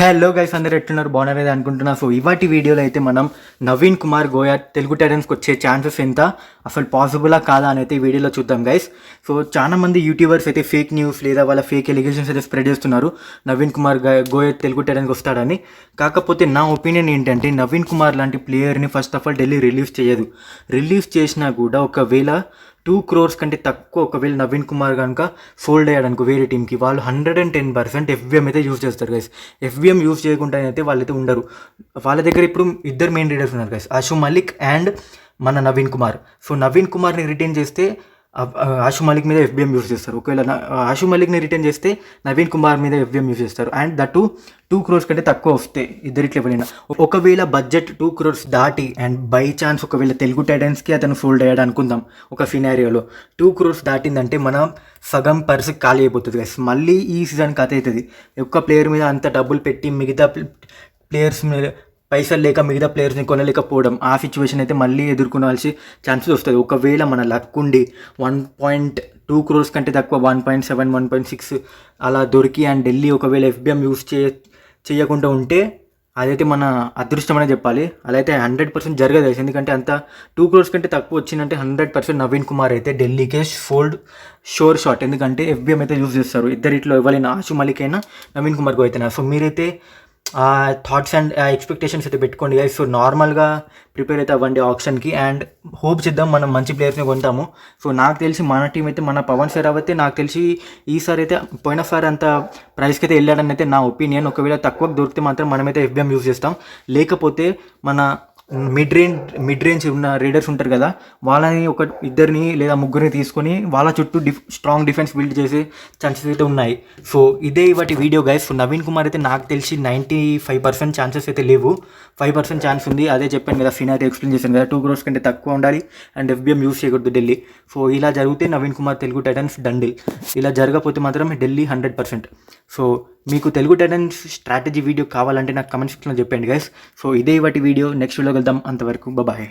Hello guys, అందరూ ఎట్లున్నారు? బాగున్నారని అనుకుంటున్నా. సో ఇవాటి వీడియోలో అయితే మనం నవీన్ కుమార్ గోయా తెలుగు టైటన్స్కి వచ్చే ఛాన్సెస్ ఎంత, అసలు పాసిబులా కాదా అని అయితే ఈ వీడియోలో చూద్దాం గైస్. సో చాలా మంది యూట్యూబర్స్ అయితే ఫేక్ న్యూస్ లేదా వాళ్ళ ఫేక్ ఎలిగేషన్స్ అయితే స్ప్రెడ్ చేస్తున్నారు నవీన్ కుమార్ గోయా తెలుగు టైటన్స్కి వస్తాడని. కాకపోతే నా ఒపీనియన్ ఏంటంటే, నవీన్ కుమార్ లాంటి ప్లేయర్ని first of all Delhi release చేయదు. రిలీజ్ చేసినా కూడా ఒకవేళ 2 crores కంటే తక్కువ ఒకవేళ నవీన్ కుమార్ కనుక ఫోల్డ్ అయ్యాడనుకో వేరే టీంకి, వాళ్ళు 110% ఎఫ్విఎం అయితే యూజ్ చేస్తారు గైస్. ఎఫ్విఎం యూజ్ చేయకుండా అయితే వాళ్ళైతే ఉండరు. వాళ్ళ దగ్గర ఇప్పుడు ఇద్దరు మెయిన్ లీడర్స్ ఉన్నారు గైస్, ఆషు మలిక్ అండ్ మన నవీన్ కుమార్. సో నవీన్ కుమార్ని రిటైన్ చేస్తే ఆషు మలిక్ మీద ఎఫ్బిఎం యూజ్ చేస్తారు. ఒకవేళ ఆషు మలిక్ని రిటర్న్ చేస్తే నవీన్ కుమార్ మీద ఎఫ్బిఎం యూజ్ చేస్తారు. అండ్ దట్ 2 crores కంటే తక్కువ వస్తే ఇద్దరిట్లో ఎవరైనా, ఒకవేళ బడ్జెట్ 2 crores దాటి అండ్ బై ఛాన్స్ ఒకవేళ తెలుగు టైటన్స్కి అతను ఫోల్డ్ అయ్యాడు అనుకుందాం ఒక సినారియోలో, 2 crores దాటిందంటే మనం సగం పర్సు ఖాళీ అయిపోతుంది గైస్. మళ్ళీ ఈ సీజన్ కథ అవుతుంది. ఒక్క ప్లేయర్ మీద అంత డబ్బులు పెట్టి మిగతా ప్లేయర్స్ మీద పైసలు లేక మిగతా ప్లేయర్స్ని కొనలేకపోవడం, ఆ సిచ్యువేషన్ అయితే మళ్ళీ ఎదుర్కొనాల్సి ఛాన్సెస్ వస్తుంది. ఒకవేళ మన లక్ ఉండి 1.2 crores కంటే తక్కువ 1.7, 1.6 అలా దొరికి అండ్ ఢిల్లీ ఒకవేళ ఎఫ్బిఎం యూజ్ చేయకుండా ఉంటే అదైతే మన అదృష్టం అనే చెప్పాలి. అలా అయితే 100% జరగదు. ఎందుకంటే అంత 2 crores కంటే తక్కువ వచ్చిందంటే 100% నవీన్ కుమార్ అయితే ఢిల్లీకే ఫోల్డ్ షోర్ షాట్. ఎందుకంటే ఎఫ్బిఎం అయితే యూజ్ చేస్తారు. ఇద్దరిట్లో ఎవరైనా, ఆషు మలిక్ అయినా నవీన్ కుమార్కు అయితేనా. సో మీరైతే ఆ థాట్స్ అండ్ ఆ ఎక్స్పెక్టేషన్స్ అయితే పెట్టుకోండి గైస్. సో నార్మల్గా ప్రిపేర్ అయితే అవ్వండి ఆప్షన్కి అండ్ హోప్ చేద్దాం మనం మంచి ప్లేయర్స్ని కొంటాము. సో నాకు తెలిసి మన టీం అయితే, మన పవన్ సార్ అయితే నాకు తెలిసి ఈసారి అయితే పోయినసారి అంత ప్రైస్కి అయితే వెళ్ళాడని అయితే నా ఒపీనియన్. ఒకవేళ తక్కువ దొరికితే మాత్రం మనమైతే ఎఫ్బిఎం యూజ్ చేస్తాం. లేకపోతే మన మిడ్ రేంజ్ ఉన్న రీడర్స్ ఉంటారు కదా, వాళ్ళని ఒక ఇద్దరిని లేదా ముగ్గురిని తీసుకొని వాళ్ళ చుట్టూ స్ట్రాంగ్ డిఫెన్స్ బిల్డ్ చేసే ఛాన్సెస్ అయితే ఉన్నాయి. సో ఇదే ఇవాటి video guys. So Naveen Kumar అయితే నాకు తెలిసి 95% ఛాన్సెస్ అయితే లేవు, 5% ఛాన్స్ ఉంది. అదే చెప్పాను కదా, ఫినా అయితే ఎక్స్ప్లెయిన్ చేశాను కదా, 2 crores కంటే తక్కువ ఉండాలి అండ్ ఎఫ్బిఎం యూజ్ చేయకూడదు ఢిల్లీ. సో ఇలా జరిగితే నవీన్ కుమార్ తెలుగు టైటన్స్ డండిల్. ఇలా జరగకపోతే మాత్రం ఢిల్లీ 100%. సో మీకు తెలుగు టైటన్స్ స్ట్రాటజీ వీడియో కావాలంటే నాకు కమెంట్ సెక్షన్లో చెప్పండి గైస్. సో ఇదే ఇవాటి వీడియో, నెక్స్ట్ వీడియోకి వెళ్దాం. అంతవరకు బాయ్.